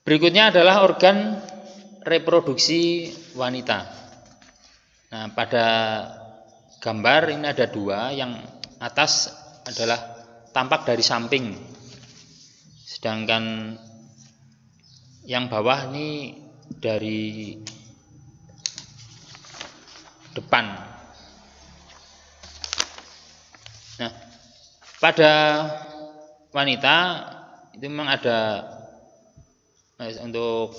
Berikutnya adalah organ reproduksi wanita. Nah, pada gambar ini ada dua, yang atas adalah tampak dari samping, sedangkan yang bawah ini dari depan. Nah, pada wanita itu memang ada untuk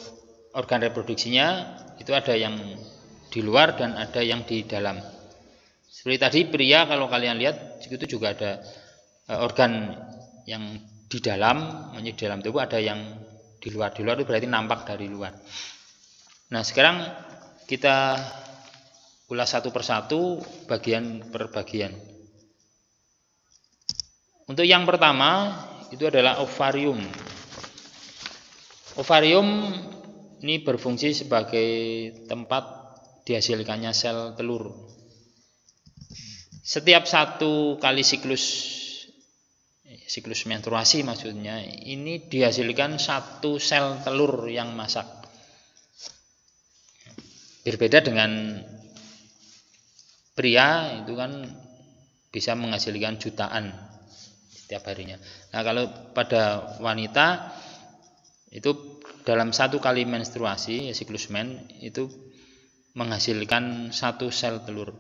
organ reproduksinya itu ada yang di luar dan ada yang di dalam. Seperti tadi pria, kalau kalian lihat itu juga ada organ yang di dalam, di dalam tubuh, ada yang di luar. Di luar itu berarti nampak dari luar. Nah, sekarang kita ulas satu persatu, bagian per bagian. Untuk yang pertama itu adalah ovarium. Ovarium ini berfungsi sebagai tempat dihasilkannya sel telur. Setiap satu kali siklus menstruasi maksudnya, ini dihasilkan satu sel telur yang masak. Berbeda dengan pria, itu kan bisa menghasilkan jutaan setiap harinya. Nah, kalau pada wanita itu dalam satu kali menstruasi, siklus men, itu menghasilkan satu sel telur.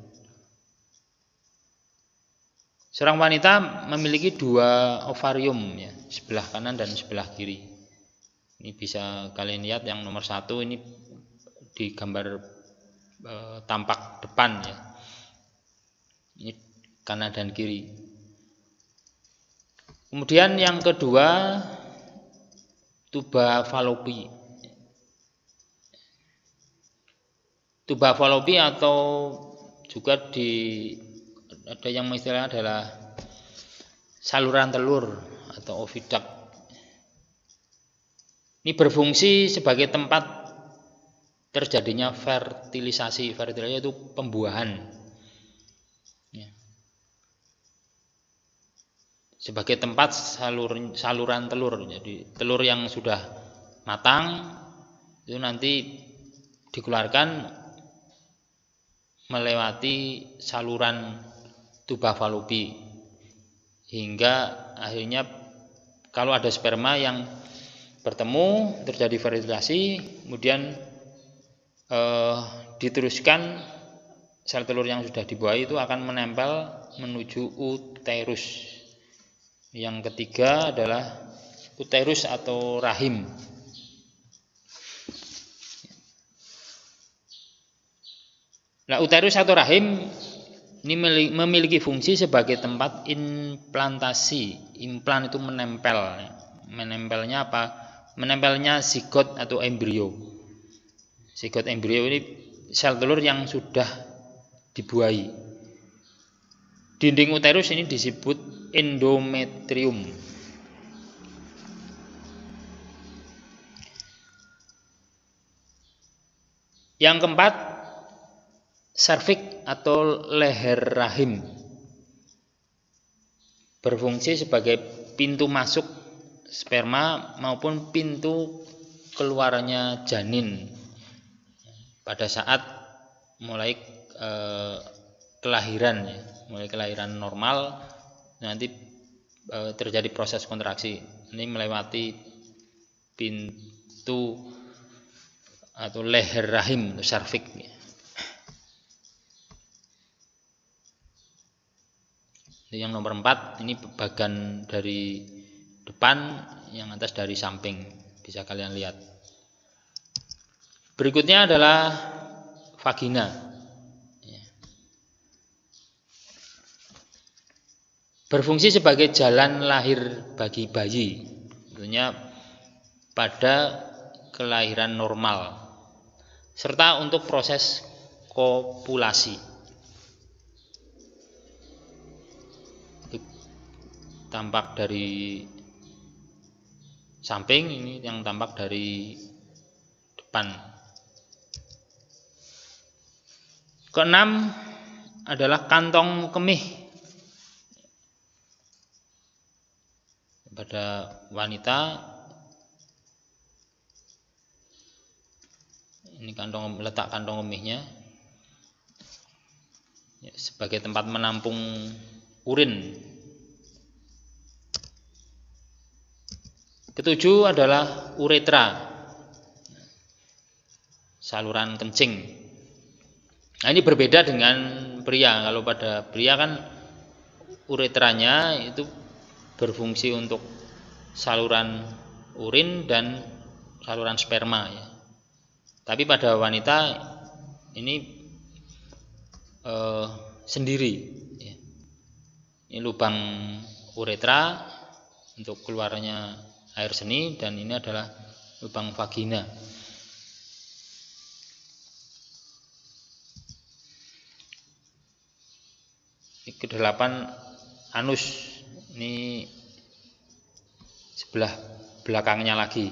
Seorang wanita memiliki dua ovarium, ya, sebelah kanan dan sebelah kiri. Ini bisa kalian lihat yang nomor satu ini di gambar tampak depan, ya. Ini kanan dan kiri. Kemudian yang kedua, tuba falopi. Tuba falopi atau juga ada yang istilahnya adalah saluran telur atau oviduct. Ini berfungsi sebagai tempat terjadinya fertilisasi. Fertilisasi itu pembuahan. Ya. Sebagai tempat saluran telur. Jadi telur yang sudah matang itu nanti dikeluarkan melewati saluran tuba falopi, hingga akhirnya kalau ada sperma yang bertemu terjadi fertilisasi, kemudian diteruskan sel telur yang sudah dibuahi itu akan menempel menuju uterus. Yang ketiga adalah uterus atau rahim. Nah, uterus atau rahim ini memiliki fungsi sebagai tempat implantasi. Implan itu menempel. Menempelnya apa? Menempelnya zigot atau embrio. Zigot embrio ini sel telur yang sudah dibuahi. Dinding uterus ini disebut endometrium. Yang keempat, serviks atau leher rahim, berfungsi sebagai pintu masuk sperma maupun pintu keluarnya janin pada saat mulai kelahiran, ya. Mulai kelahiran normal nanti terjadi proses kontraksi. Ini melewati pintu atau leher rahim, serviks. Yang nomor 4 ini bagian dari depan, yang atas dari samping, bisa kalian lihat. Berikutnya adalah vagina. Berfungsi sebagai jalan lahir bagi bayi, tentunya pada kelahiran normal, serta untuk proses kopulasi. Tampak dari samping, ini yang tampak dari depan. Keenam adalah kantong kemih. Pada wanita Ini letak kantong kemihnya ya, sebagai tempat menampung urin. Ketujuh adalah uretra, saluran kencing. Nah, ini berbeda dengan pria. Kalau pada pria kan uretranya itu berfungsi untuk saluran urin dan saluran sperma ya. Tapi pada wanita ini sendiri ya. Ini lubang uretra untuk keluarnya air seni, dan ini adalah lubang vagina. Ini kedelapan anus, ini sebelah belakangnya lagi,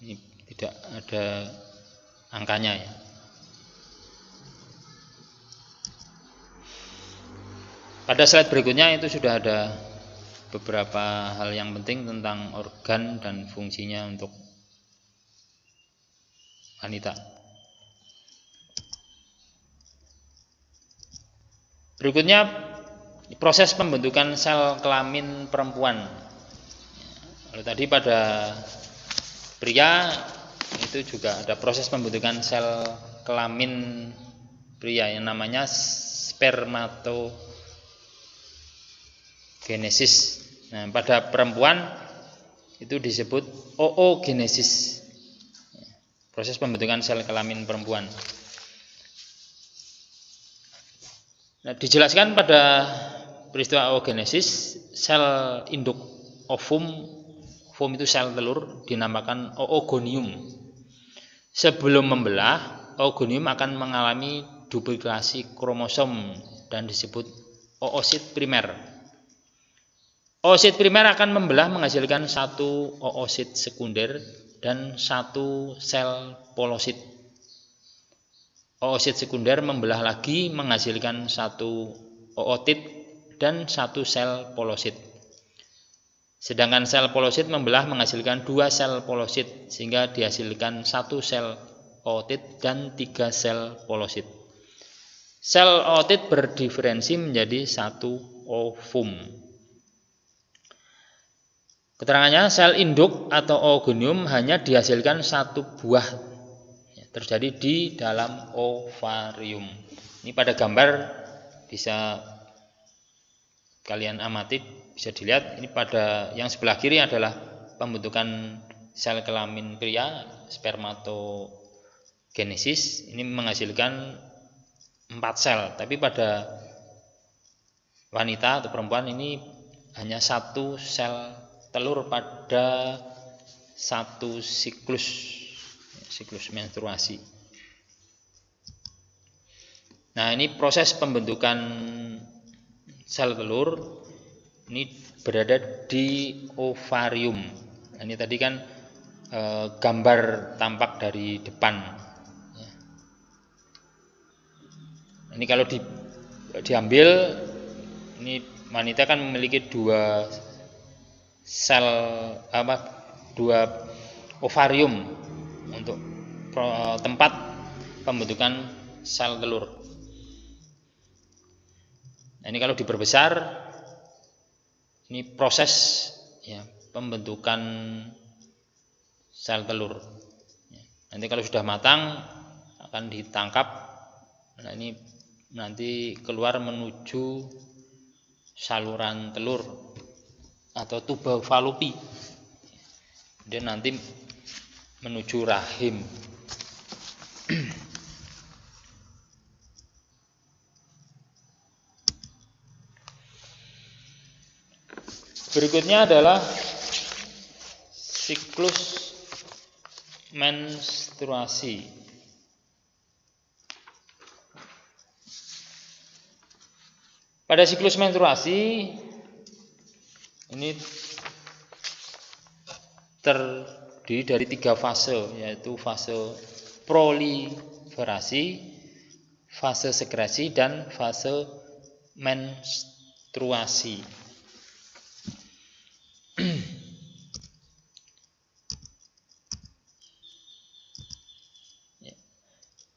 ini tidak ada angkanya ya. Pada slide berikutnya itu sudah ada beberapa hal yang penting tentang organ dan fungsinya untuk wanita. Berikutnya proses pembentukan sel kelamin perempuan. Kalau tadi pada pria itu juga ada proses pembentukan sel kelamin pria yang namanya spermatogenesis. Nah, pada perempuan itu disebut oogenesis. Proses pembentukan sel kelamin perempuan. Nah, dijelaskan pada peristiwa oogenesis, sel induk ovum itu sel telur dinamakan oogonium. Sebelum membelah, oogonium akan mengalami duplikasi kromosom dan disebut oosit primer. Oosit primer akan membelah menghasilkan satu oosit sekunder dan satu sel polosit. Oosit sekunder membelah lagi menghasilkan satu ootit dan satu sel polosit. Sedangkan sel polosit membelah menghasilkan dua sel polosit, sehingga dihasilkan satu sel ootit dan tiga sel polosit. Sel ootit berdiferensi menjadi satu ovum. Keterangannya, sel induk atau oogonium hanya dihasilkan satu buah, terjadi di dalam ovarium. Ini pada gambar bisa kalian amati, bisa dilihat. Ini pada yang sebelah kiri adalah pembentukan sel kelamin pria, spermatogenesis. Ini menghasilkan 4 sel, tapi pada wanita atau perempuan ini hanya satu sel telur pada satu siklus menstruasi. Nah, ini proses pembentukan sel telur ini berada di ovarium. Nah, ini tadi kan gambar tampak dari depan. Ini kalau diambil, ini wanita kan memiliki dua ovarium untuk tempat pembentukan sel telur. Nah, ini kalau diperbesar, ini proses ya, pembentukan sel telur. Nanti kalau sudah matang akan ditangkap. Nah, ini nanti keluar menuju saluran telur atau tuba falopi, dan nanti menuju rahim. Berikutnya adalah siklus menstruasi. Pada siklus menstruasi ini terdiri dari 3 fase, yaitu fase proliferasi, fase sekresi, dan fase menstruasi.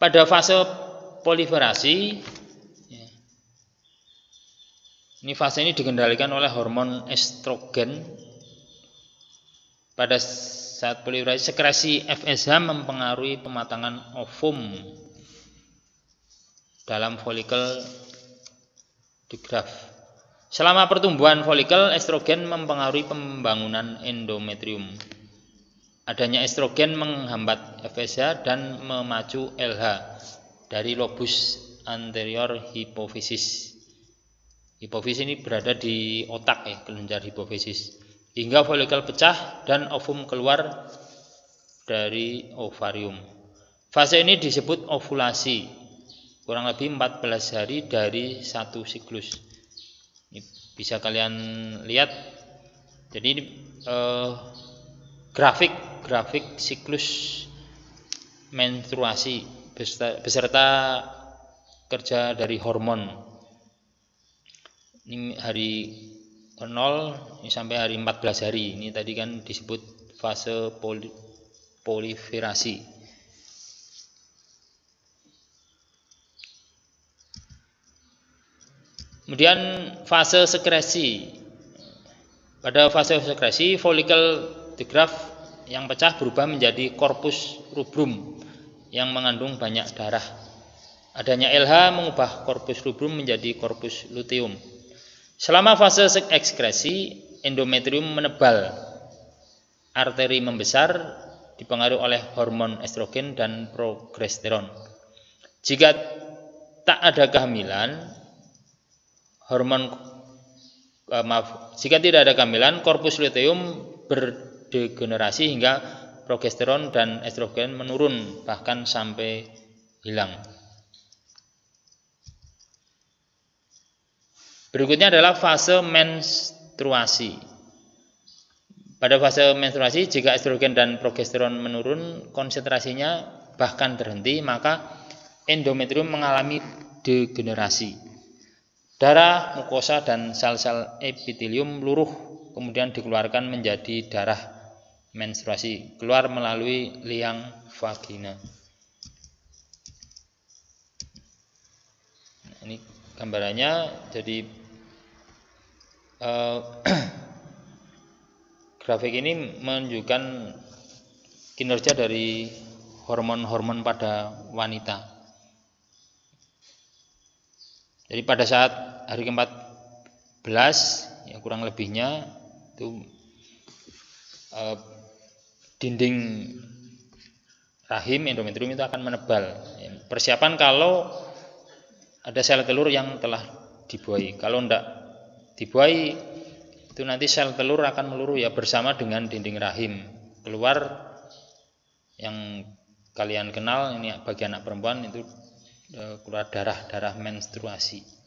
Pada fase proliferasi, ini fase ini dikendalikan oleh hormon estrogen. Pada saat proliferasi, sekresi FSH mempengaruhi pematangan ovum dalam folikel digraf. Selama pertumbuhan folikel, estrogen mempengaruhi pembangunan endometrium. Adanya estrogen menghambat FSH dan memacu LH dari lobus anterior hipofisis. Hipofisis ini berada di otak ya, kelenjar hipofisis. Hingga folikel pecah dan ovum keluar dari ovarium. Fase ini disebut ovulasi. Kurang lebih 14 hari dari satu siklus. Ini bisa kalian lihat. Jadi ini grafik siklus menstruasi beserta kerja dari hormon. Ini hari 0 ini sampai hari 14 hari. Ini tadi kan disebut fase proliferasi. Kemudian fase sekresi. Pada fase sekresi, folikel digraf yang pecah berubah menjadi corpus rubrum yang mengandung banyak darah. Adanya LH mengubah corpus rubrum menjadi corpus luteum. Selama fase ekskresi, endometrium menebal, arteri membesar, dipengaruhi oleh hormon estrogen dan progesteron. Jika tak ada kehamilan, jika tidak ada kehamilan, korpus luteum berdegenerasi hingga progesteron dan estrogen menurun bahkan sampai hilang. Berikutnya adalah fase menstruasi. Pada fase menstruasi, jika estrogen dan progesteron menurun, konsentrasinya bahkan terhenti, maka endometrium mengalami degenerasi. Darah, mukosa, dan sel-sel epitelium luruh, kemudian dikeluarkan menjadi darah menstruasi, keluar melalui liang vagina. Ini gambarannya, jadi grafik ini menunjukkan kinerja dari hormon-hormon pada wanita. Jadi pada saat hari ke-14, ya kurang lebihnya itu dinding rahim endometrium itu akan menebal. Persiapan kalau ada sel telur yang telah dibuahi. Kalau tidak dibuahi, itu nanti sel telur akan meluruh ya bersama dengan dinding rahim. Keluar yang kalian kenal, ini bagi anak perempuan itu keluar darah menstruasi.